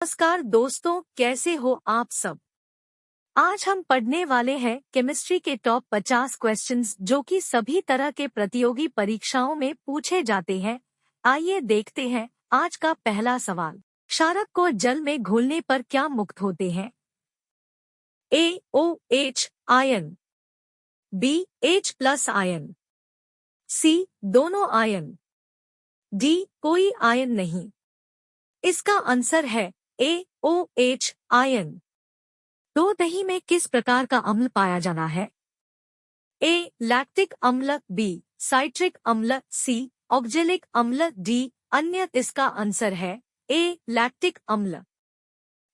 नमस्कार दोस्तों, कैसे हो आप सब। आज हम पढ़ने वाले हैं केमिस्ट्री के टॉप 50 क्वेश्चंस जो कि सभी तरह के प्रतियोगी परीक्षाओं में पूछे जाते हैं। आइए देखते हैं आज का पहला सवाल। क्षारक को जल में घोलने पर क्या मुक्त होते हैं? A O H ion, B H plus ion, C दोनों आयन, डी कोई आयन नहीं। इसका आंसर है ए ओ एच आयन। दो दही में किस प्रकार का अम्ल पाया जाना है? ए लैक्टिक अम्ल, बी साइट्रिक अम्ल, सी ऑक्जेलिक अम्ल, डी अन्य। इसका आंसर है ए लैक्टिक अम्ल।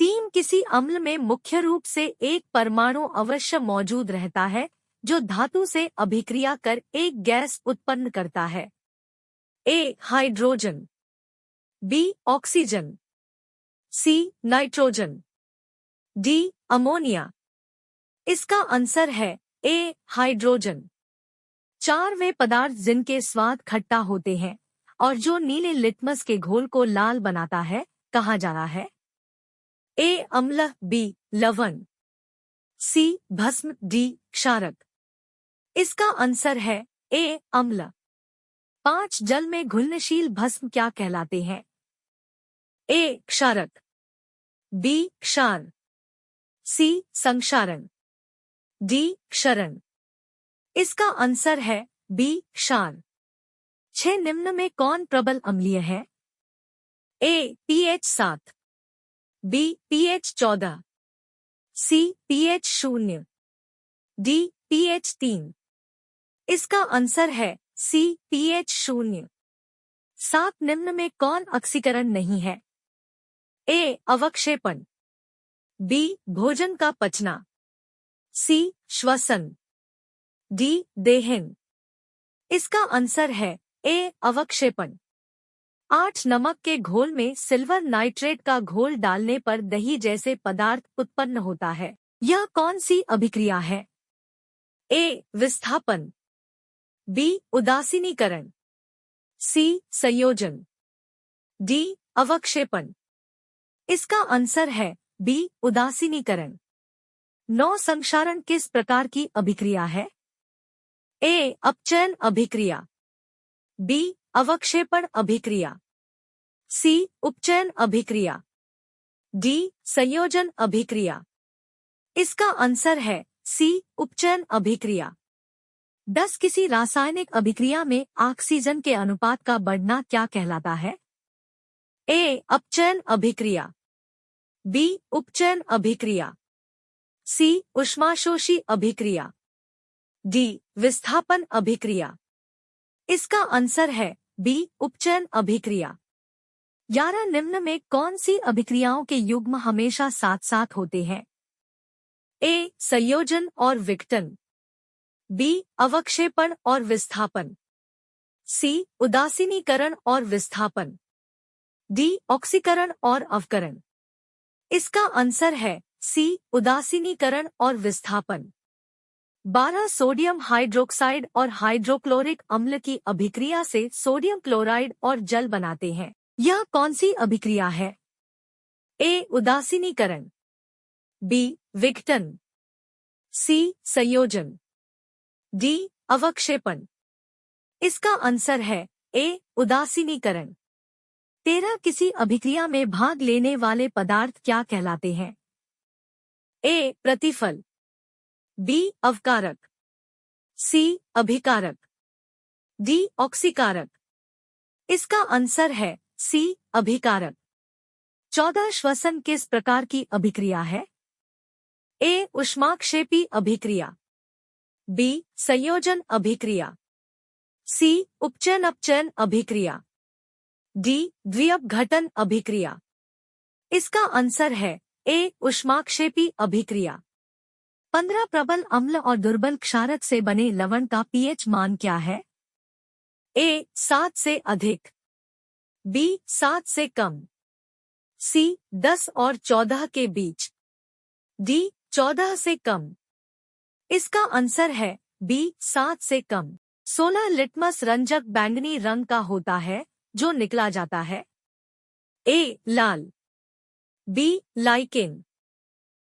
तीन किसी अम्ल में मुख्य रूप से एक परमाणु अवश्य मौजूद रहता है जो धातु से अभिक्रिया कर एक गैस उत्पन्न करता है। A hydrogen, B oxygen, C nitrogen, D ammonia. इसका आंसर है ए हाइड्रोजन। चार वे पदार्थ जिनके स्वाद खट्टा होते हैं और जो नीले लिटमस के घोल को लाल बनाता है कहा जाना है? ए अम्ल, बी लवण, सी भस्म, डी क्षारक। इसका आंसर है ए अम्ल। 5 जल में घुलनशील भस्म क्या कहलाते हैं? ए क्षारक, बी क्षार, सी संक्षारण, डी क्षरण। इसका आंसर है बी क्षार। 6 निम्न में कौन प्रबल अम्लीय है? ए पीएच 7, बी पीएच 14, सी पीएच 0, डी पीएच 3। इसका आंसर है सी पीएच 0। 7 निम्न में कौन ऑक्सीकरण नहीं है? ए अवक्षेपण, बी भोजन का पचना, सी श्वसन, डी देहन। इसका आंसर है ए अवक्षेपण। 8 नमक के घोल में सिल्वर नाइट्रेट का घोल डालने पर दही जैसे पदार्थ उत्पन्न होता है। यह कौन सी अभिक्रिया है? ए विस्थापन, बी उदासीनीकरण, सी संयोजन, डी अवक्षेपण। इसका आंसर है बी उदासीनीकरण। 9 संक्षारण किस प्रकार की अभिक्रिया है? ए अपचयन अभिक्रिया, बी अवक्षेपण अभिक्रिया, सी उपचयन अभिक्रिया, डी संयोजन अभिक्रिया। इसका आंसर है सी उपचयन अभिक्रिया। 10 किसी रासायनिक अभिक्रिया में ऑक्सीजन के अनुपात का बढ़ना क्या कहलाता है? ए अपचयन अभिक्रिया, बी उपचयन अभिक्रिया, सी ऊष्माशोषी अभिक्रिया, डी विस्थापन अभिक्रिया। इसका आंसर है बी उपचयन अभिक्रिया। 11 निम्न में कौन सी अभिक्रियाओं के युग्म हमेशा साथ साथ होते हैं? ए संयोजन और विघटन, बी अवक्षेपण और विस्थापन, सी उदासीनीकरण और विस्थापन, डी ऑक्सीकरण और अवकरण। इसका आंसर है सी उदासीनीकरण और विस्थापन। 12 सोडियम हाइड्रोक्साइड और हाइड्रोक्लोरिक अम्ल की अभिक्रिया से सोडियम क्लोराइड और जल बनाते हैं। यह कौन सी अभिक्रिया है? ए उदासीनीकरण, बी विघटन, सी संयोजन, डी अवक्षेपण। इसका आंसर है ए उदासीनीकरण। 13 किसी अभिक्रिया में भाग लेने वाले पदार्थ क्या कहलाते हैं? ए प्रतिफल, बी अवकारक, सी अभिकारक, डी ऑक्सीकारक। इसका आंसर है सी अभिकारक। 14 श्वसन किस प्रकार की अभिक्रिया है? ए ऊष्माक्षेपी अभिक्रिया, बी संयोजन अभिक्रिया, सी उपचयन अपचयन अभिक्रिया, डी द्विअपघटन अभिक्रिया। इसका आंसर है ए ऊष्माक्षेपी अभिक्रिया। 15 प्रबल अम्ल और दुर्बल क्षारक से बने लवण का पीएच मान क्या है? ए 7 से अधिक, बी 7 से कम, सी 10 और 14 के बीच, डी 14 से कम। इसका आंसर है बी 7 से कम। 16 लिटमस रंजक बैंगनी रंग का होता है जो निकला जाता है? ए लाल, बी लाइकेन,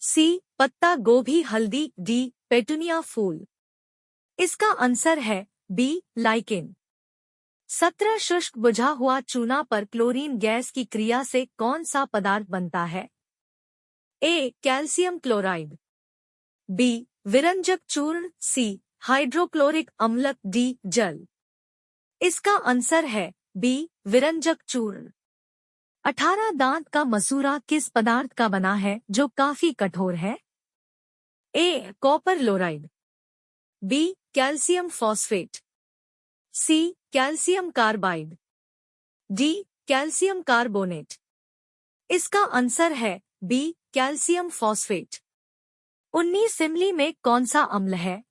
सी पत्ता गोभी हल्दी, डी पेटुनिया फूल। इसका आंसर है बी लाइकेन। 17 शुष्क बुझा हुआ चूना पर क्लोरीन गैस की क्रिया से कौन सा पदार्थ बनता है? ए कैल्शियम क्लोराइड, बी विरंजक चूर्ण, सी हाइड्रोक्लोरिक अम्ल, डी जल। इसका आंसर है बी विरंजक चूर्ण। 18 दांत का मसूरा किस पदार्थ का बना है जो काफी कठोर है? A copper chloride, B calcium phosphate, C calcium carbide, D calcium carbonate. इसका आंसर है बी कैल्शियम फॉस्फेट। 19 इमली में कौन सा अम्ल है?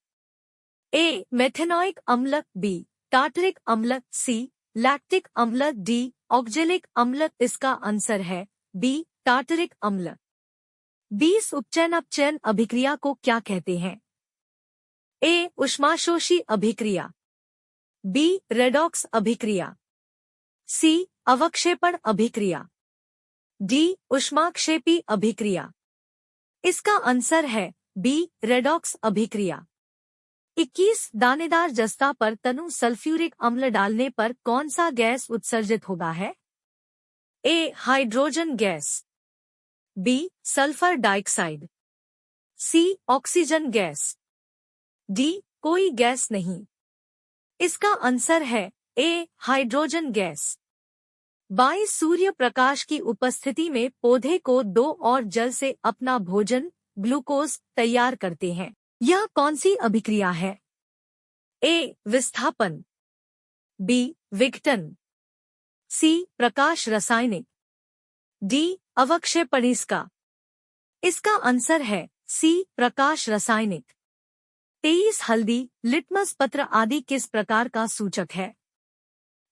ए मेथेनोइक अम्ल, बी टार्टरिक अम्ल, सी लैक्टिक अम्ल, डी ऑक्जेलिक अम्ल। इसका आंसर है बी टार्टरिक अम्ल। 20 उपचयन अपचयन अभिक्रिया को क्या कहते हैं? ए ऊष्माशोषी अभिक्रिया, बी रेडॉक्स अभिक्रिया, सी अवक्षेपण अभिक्रिया, डी ऊष्माक्षेपी अभिक्रिया। इसका आंसर है बी रेडॉक्स अभिक्रिया। 21 दानेदार जस्ता पर तनु सल्फ्यूरिक अम्ल डालने पर कौन सा गैस उत्सर्जित होगा है? A hydrogen gas, B sulphur dioxide, C oxygen gas, D कोई गैस नहीं। इसका आंसर है A hydrogen gas. 22 Surya Prakash की उपस्थिति में पौधे को 2 और जल से अपना भोजन ग्लूकोज तैयार करते हैं। यह कौन सी अभिक्रिया है? ए विस्थापन, बी विघटन, सी प्रकाश रासायनिक, डी अवक्षेपणिका। इसका आंसर है सी प्रकाश रासायनिक। 23 हल्दी लिटमस पत्र आदि किस प्रकार का सूचक है?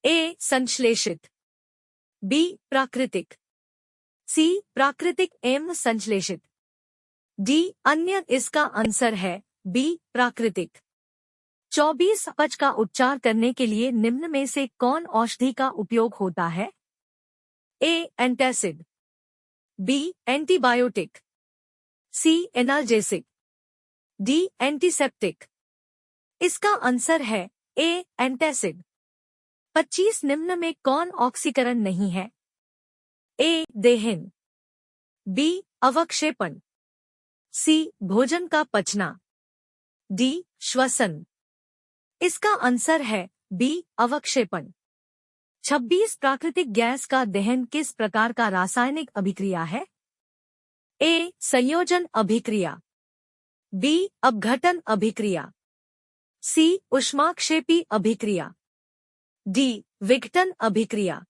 ए संश्लेषित, बी प्राकृतिक, सी प्राकृतिक एवं संश्लेषित, डी अन्य। इसका आंसर है बी प्राकृतिक। 24 अपच का उपचार करने के लिए निम्न में से कौन औषधि का उपयोग होता है? ए एंटासिड, बी एंटीबायोटिक, सी एनाल्जेसिक, डी एंटीसेप्टिक। इसका आंसर है ए एंटासिड। 25 निम्न में कौन ऑक्सीकरण नहीं है? ए देहन, बी अवक्षेपण, सी भोजन का पचना, डी श्वसन। इसका आंसर है बी अवक्षेपण। 26 प्राकृतिक गैस का दहन किस प्रकार का रासायनिक अभिक्रिया है? ए संयोजन अभिक्रिया, बी अपघटन अभिक्रिया, सी ऊष्माक्षेपी अभिक्रिया, डी विघटन अभिक्रिया।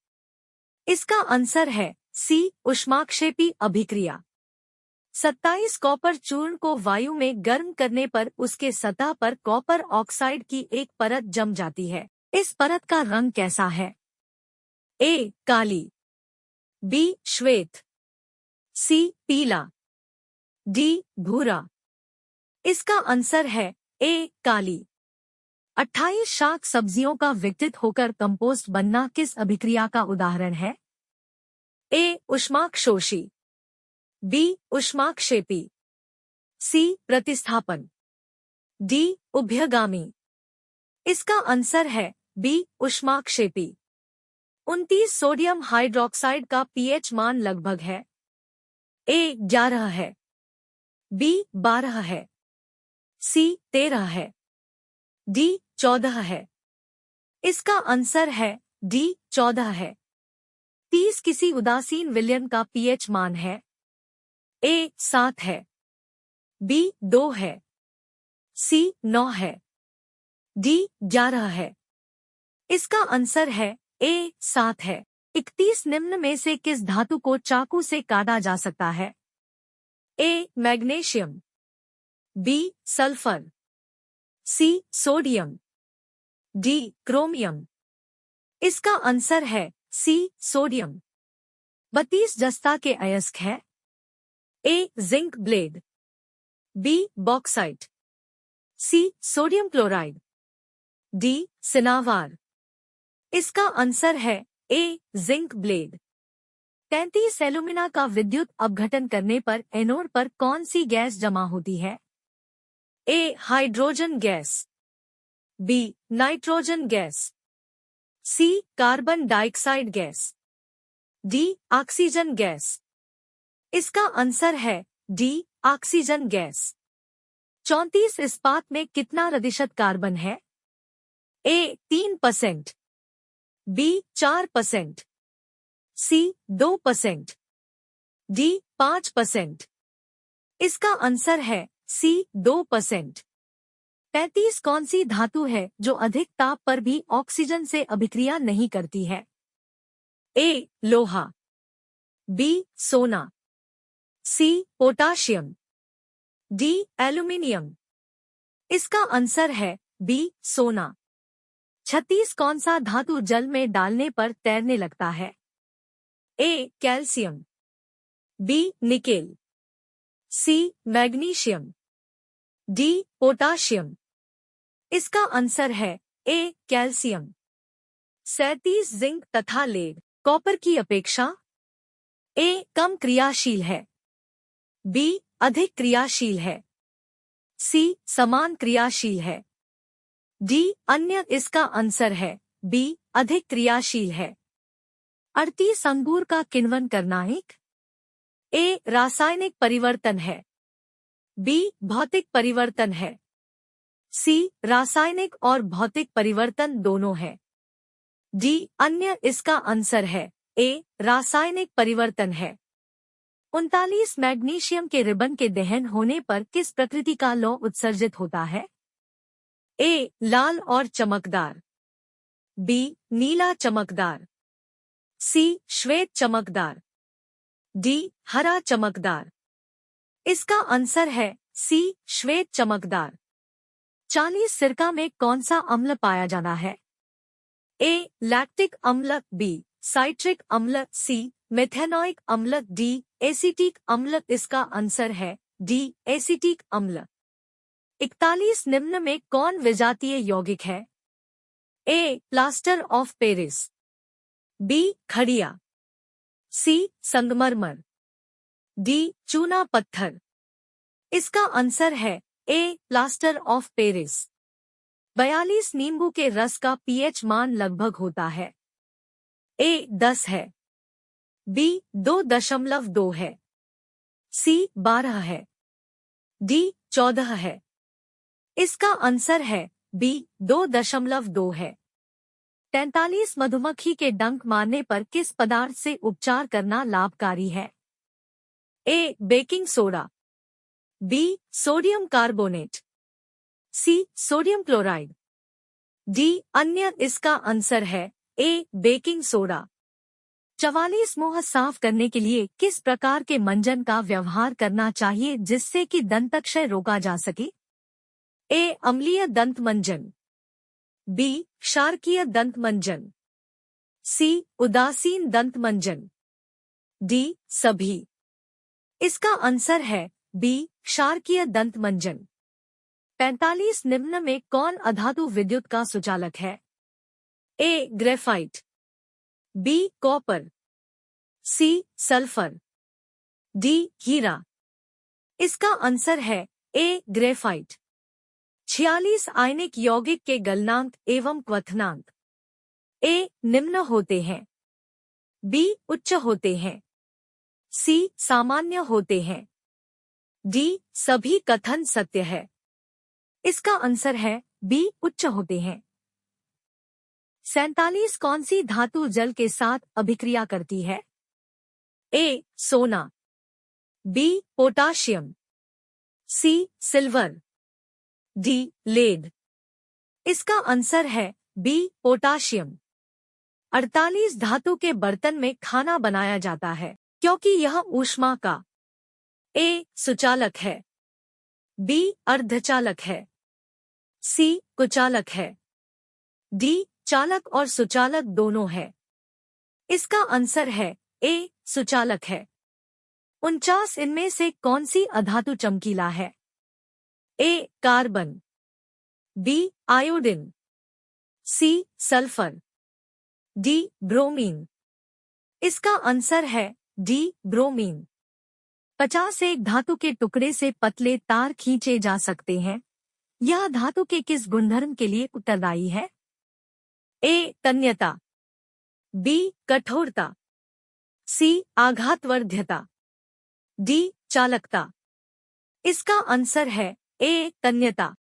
इसका आंसर है सी ऊष्माक्षेपी अभिक्रिया। 27 कॉपर चूर्ण को वायु में गर्म करने पर उसके सतह पर कॉपर ऑक्साइड की एक परत जम जाती है। इस परत का रंग कैसा है? ए काली, बी श्वेत, सी पीला, डी भूरा। इसका आंसर है ए काली। 28 शाक सब्जियों का विघटित होकर कंपोस्ट बनना किस अभिक्रिया का उदाहरण है? ए ऊष्माक्षोषी, बी ऊष्माक्षेपी, सी प्रतिस्थापन, डी उभयगामी। इसका आंसर है बी ऊष्माक्षेपी। 29 सोडियम हाइड्रोक्साइड का पीएच मान लगभग है। ए 11 है, बी 12 है, सी 13 है, डी 14 है। इसका आंसर है डी 14 है। 30 किसी उदासीन विलयन का पीएच मान है। ए 7 है, बी 2 है, सी 9 है, डी 11 है। इसका आंसर है ए 7 है। 31 निम्न में से किस धातु को चाकू से काटा जा सकता है? A magnesium, B sulphur, C sodium, D chromium. इसका आंसर है सी सोडियम। 32 जस्ता के अयस्क है। A zinc blende, B bauxite, C sodium chloride, D cinnabar. इसका आंसर है ए जिंक ब्लेड। 33 एल्यूमिना का विद्युत अपघटन करने पर एनोड पर कौन सी गैस जमा होती है? A. Hydrogen gas, B. Nitrogen gas, C. Carbon dioxide gas, D. Oxygen gas. इसका आंसर है डी. Oxygen gas. 34 इस्पात में कितना प्रतिशत कार्बन है? ए. 3%, बी. 4%, सी. 2%, डी. 5%। इसका आंसर है सी. 2%। 35 कौन सी धातु है जो अधिक ताप पर भी ऑक्सीजन से अभिक्रिया नहीं करती है? ए. लोहा, बी. सोना, सी. Potassium, D. एल्यूमीनियम। इसका आंसर है बी. सोना। 36 कौन सा धातु जल में डालने पर तैरने लगता है? A. Calcium, B. Nickel, C. Magnesium, D. Potassium. इसका आंसर है ए. कैल्शियम। 37 जिंक तथा लेड कॉपर की अपेक्षा ए. कम क्रियाशील है, बी. अधिक क्रियाशील है, सी. समान क्रियाशील है, डी. अन्य। इसका आंसर है बी. अधिक क्रियाशील है। 38 अंगूर का किण्वन करनाइक ए. रासायनिक परिवर्तन है, बी. भौतिक परिवर्तन है, सी. रासायनिक और भौतिक परिवर्तन दोनों है, डी. अन्य। इसका आंसर है ए. रासायनिक परिवर्तन है। 39 मैग्नीशियम के रिबन के दहन होने पर किस प्रकृति का लौह उत्सर्जित होता है? ए. लाल और चमकदार, बी. नीला चमकदार, सी. श्वेत चमकदार, डी. हरा चमकदार। इसका आंसर है सी. श्वेत चमकदार। 40 सिरका में कौन सा अम्ल पाया जाता है? ए. लैक्टिक अम्ल, बी. साइट्रिक अम्ल, सी. मेथेनोइक अम्ल, डी. एसिटिक अम्ल। इसका आंसर है डी. एसिटिक अम्ल। 41 निम्न में कौन विजातीय यौगिक है? A. Plaster of Paris, B. खड़िया, सी. संगमरमर, डी. चूना पत्थर। इसका आंसर है ए. Plaster of Paris. 42 नींबू के रस का पीएच मान लगभग होता है? ए. 10 है, बी. 2.2 है, सी. 12 है, डी. 14 है। इसका आंसर है बी. 2.2 है। 43 मधुमक्खी के डंक मारने पर किस पदार्थ से उपचार करना लाभकारी है? A. Baking soda, B. Sodium carbonate, C. Sodium chloride, D. अन्य। इसका आंसर है ए. Baking soda. 44 मुंह साफ करने के लिए किस प्रकार के मंजन का व्यवहार करना चाहिए जिससे कि दंतक्षय रोका जा सके? ए. अम्लीय दंत मंजन, बी. क्षारकीय दंत मंजन, सी. उदासीन दंत मंजन, डी. सभी। इसका आंसर है बी. क्षारकीय दंत मंजन। 45 निम्न में कौन अधातु विद्युत का सुचालक है? A. Graphite, B. Copper, C. Sulphur, D. हीरा। इसका आंसर है ए. ग्रेफाइट। 46 आयनिक यौगिक के गलनांक एवं क्वथनांक ए. निम्न होते हैं, बी. उच्च होते हैं, सी. सामान्य होते हैं, डी. सभी कथन सत्य है। इसका आंसर है बी. उच्च होते हैं। 47 कौन सी धातु जल के साथ अभिक्रिया करती है? ए. सोना, B. Potassium, C. Silver, D. Lead. इसका आंसर है बी. पोटाशियम। 48 धातु के बर्तन में खाना बनाया जाता है क्योंकि यह ऊष्मा का ए. सुचालक है, बी. अर्धचालक है, सी. कुचालक है, डी. चालक और सुचालक दोनों है। इसका आंसर है ए. सुचालक है। 49 इनमें से कौन सी अधातु चमकीला है? A. Carbon, B. Iodine, C. Sulphur, D. Bromine. इसका आंसर है डी ब्रोमीन। 50 एक धातु के टुकड़े से पतले तार खींचे जा सकते हैं। यह धातु के किस गुणधर्म के लिए उत्तरदायी है? ए तन्यता, बी कठोरता, सी आघातवर्ध्यता, डी चालकता। इसका आंसर है ए तन्यता।